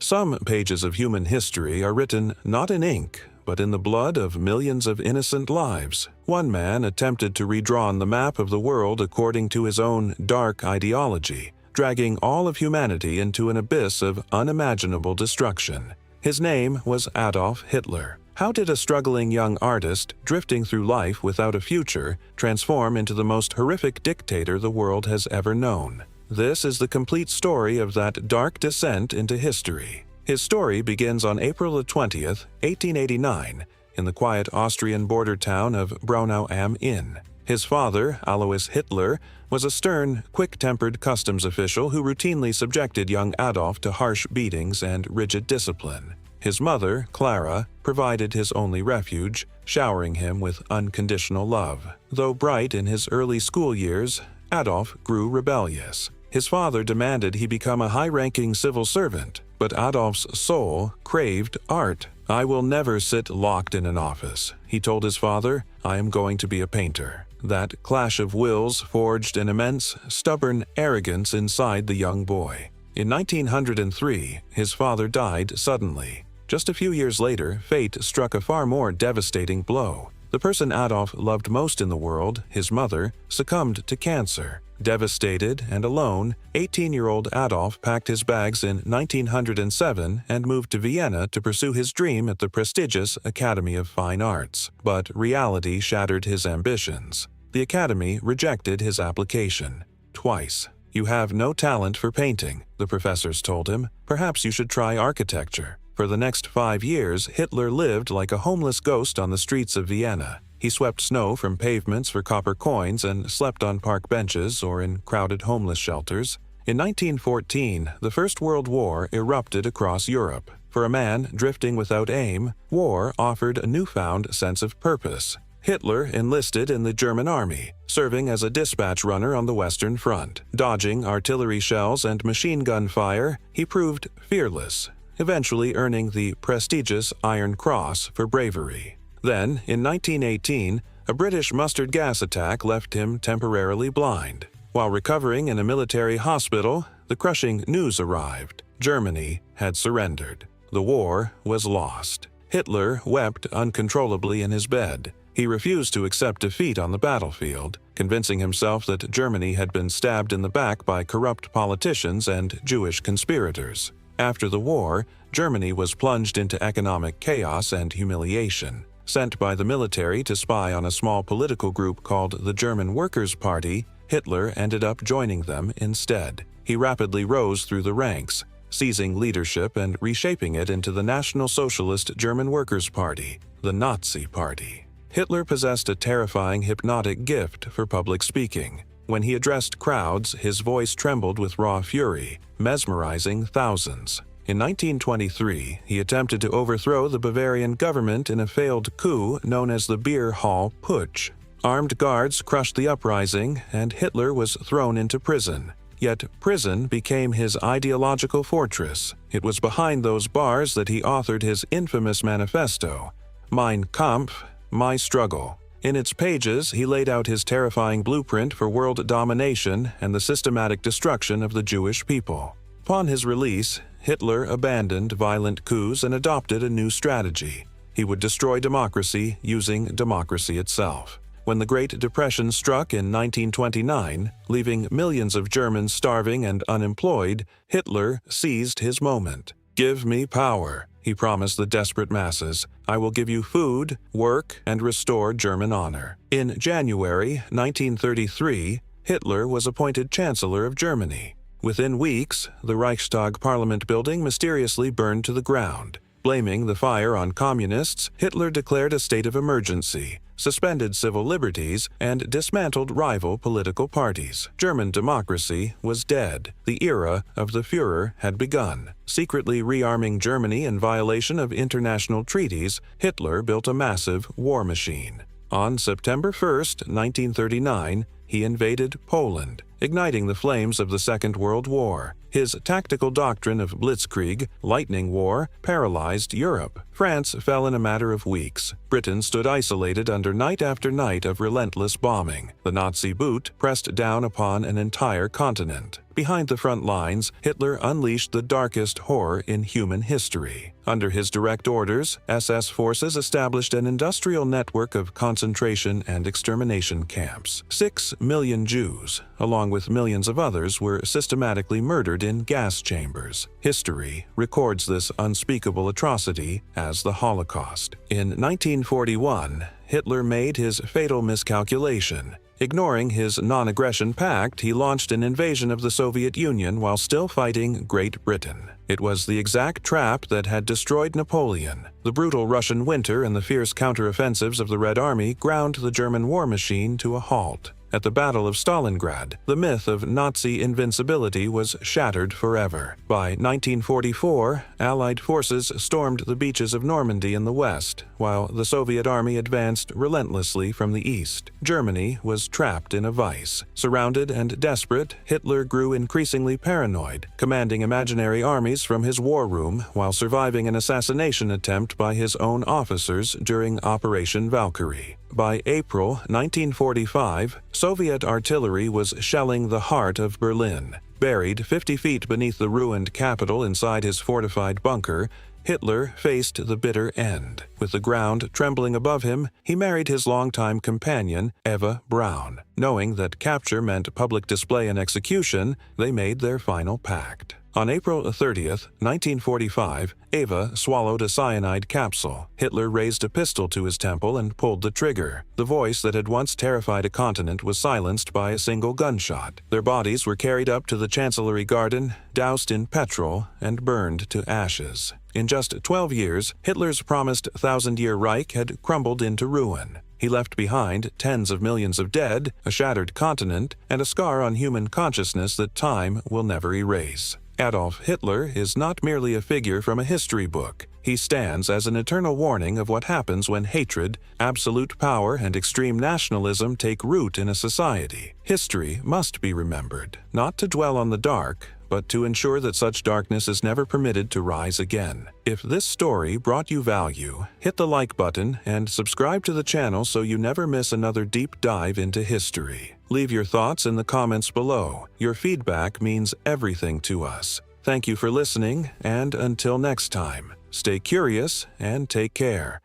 Some pages of human history are written not in ink, but in the blood of millions of innocent lives. One man attempted to redraw the map of the world according to his own dark ideology, dragging all of humanity into an abyss of unimaginable destruction. His name was Adolf Hitler. How did a struggling young artist, drifting through life without a future, transform into the most horrific dictator the world has ever known? This is the complete story of that dark descent into history. His story begins on April 20th, 1889, in the quiet Austrian border town of Braunau am Inn. His father, Alois Hitler, was a stern, quick-tempered customs official who routinely subjected young Adolf to harsh beatings and rigid discipline. His mother, Clara, provided his only refuge, showering him with unconditional love. Though bright in his early school years, Adolf grew rebellious. His father demanded he become a high-ranking civil servant, but Adolf's soul craved art. "I will never sit locked in an office," he told his father. "I am going to be a painter." That clash of wills forged an immense, stubborn arrogance inside the young boy. In 1903, his father died suddenly. Just a few years later, fate struck a far more devastating blow. The person Adolf loved most in the world, his mother, succumbed to cancer. Devastated and alone, 18-year-old Adolf packed his bags in 1907 and moved to Vienna to pursue his dream at the prestigious Academy of Fine Arts. But reality shattered his ambitions. The Academy rejected his application. Twice. "You have no talent for painting," the professors told him. "Perhaps you should try architecture." For the next 5 years, Hitler lived like a homeless ghost on the streets of Vienna. He swept snow from pavements for copper coins and slept on park benches or in crowded homeless shelters. In 1914, the First World War erupted across Europe. For a man drifting without aim, war offered a newfound sense of purpose. Hitler enlisted in the German army, serving as a dispatch runner on the Western Front. Dodging artillery shells and machine gun fire, he proved fearless, eventually earning the prestigious Iron Cross for bravery. Then, in 1918, a British mustard gas attack left him temporarily blind. While recovering in a military hospital, the crushing news arrived. Germany had surrendered. The war was lost. Hitler wept uncontrollably in his bed. He refused to accept defeat on the battlefield, convincing himself that Germany had been stabbed in the back by corrupt politicians and Jewish conspirators. After the war, Germany was plunged into economic chaos and humiliation. Sent by the military to spy on a small political group called the German Workers' Party, Hitler ended up joining them instead. He rapidly rose through the ranks, seizing leadership and reshaping it into the National Socialist German Workers' Party, the Nazi Party. Hitler possessed a terrifying hypnotic gift for public speaking. When he addressed crowds, his voice trembled with raw fury, mesmerizing thousands. In 1923, he attempted to overthrow the Bavarian government in a failed coup known as the Beer Hall Putsch. Armed guards crushed the uprising, and Hitler was thrown into prison. Yet prison became his ideological fortress. It was behind those bars that he authored his infamous manifesto, Mein Kampf, My Struggle. In its pages, he laid out his terrifying blueprint for world domination and the systematic destruction of the Jewish people. Upon his release, Hitler abandoned violent coups and adopted a new strategy. He would destroy democracy using democracy itself. When the Great Depression struck in 1929, leaving millions of Germans starving and unemployed, Hitler seized his moment. "Give me power," he promised the desperate masses. "I will give you food, work, and restore German honor." In January 1933, Hitler was appointed Chancellor of Germany. Within weeks, the Reichstag Parliament building mysteriously burned to the ground. Blaming the fire on communists, Hitler declared a state of emergency, suspended civil liberties, and dismantled rival political parties. German democracy was dead. The era of the Führer had begun. Secretly rearming Germany in violation of international treaties, Hitler built a massive war machine. On September 1, 1939, he invaded Poland, igniting the flames of the Second World War. His tactical doctrine of blitzkrieg, lightning war, paralyzed Europe. France fell in a matter of weeks. Britain stood isolated under night after night of relentless bombing. The Nazi boot pressed down upon an entire continent. Behind the front lines, Hitler unleashed the darkest horror in human history. Under his direct orders, SS forces established an industrial network of concentration and extermination camps. 6 million Jews, along with millions of others, were systematically murdered in gas chambers. History records this unspeakable atrocity as the Holocaust. In 1941, Hitler made his fatal miscalculation. Ignoring his non-aggression pact, he launched an invasion of the Soviet Union while still fighting Great Britain. It was the exact trap that had destroyed Napoleon. The brutal Russian winter and the fierce counteroffensives of the Red Army ground the German war machine to a halt. At the Battle of Stalingrad, the myth of Nazi invincibility was shattered forever. By 1944, Allied forces stormed the beaches of Normandy in the west, while the Soviet army advanced relentlessly from the east. Germany was trapped in a vice. Surrounded and desperate, Hitler grew increasingly paranoid, commanding imaginary armies from his war room while surviving an assassination attempt by his own officers during Operation Valkyrie. By April 1945, Soviet artillery was shelling the heart of Berlin. Buried 50 feet beneath the ruined capital inside his fortified bunker, Hitler faced the bitter end. With the ground trembling above him, he married his longtime companion, Eva Braun. Knowing that capture meant public display and execution, they made their final pact. On April 30th, 1945, Eva swallowed a cyanide capsule. Hitler raised a pistol to his temple and pulled the trigger. The voice that had once terrified a continent was silenced by a single gunshot. Their bodies were carried up to the Chancellery Garden, doused in petrol, and burned to ashes. In just 12 years, Hitler's promised thousand-year Reich had crumbled into ruin. He left behind tens of millions of dead, a shattered continent, and a scar on human consciousness that time will never erase. Adolf Hitler is not merely a figure from a history book. He stands as an eternal warning of what happens when hatred, absolute power, and extreme nationalism take root in a society. History must be remembered, not to dwell on the dark, but to ensure that such darkness is never permitted to rise again. If this story brought you value, hit the like button and subscribe to the channel so you never miss another deep dive into history. Leave your thoughts in the comments below. Your feedback means everything to us. Thank you for listening, and until next time, stay curious and take care.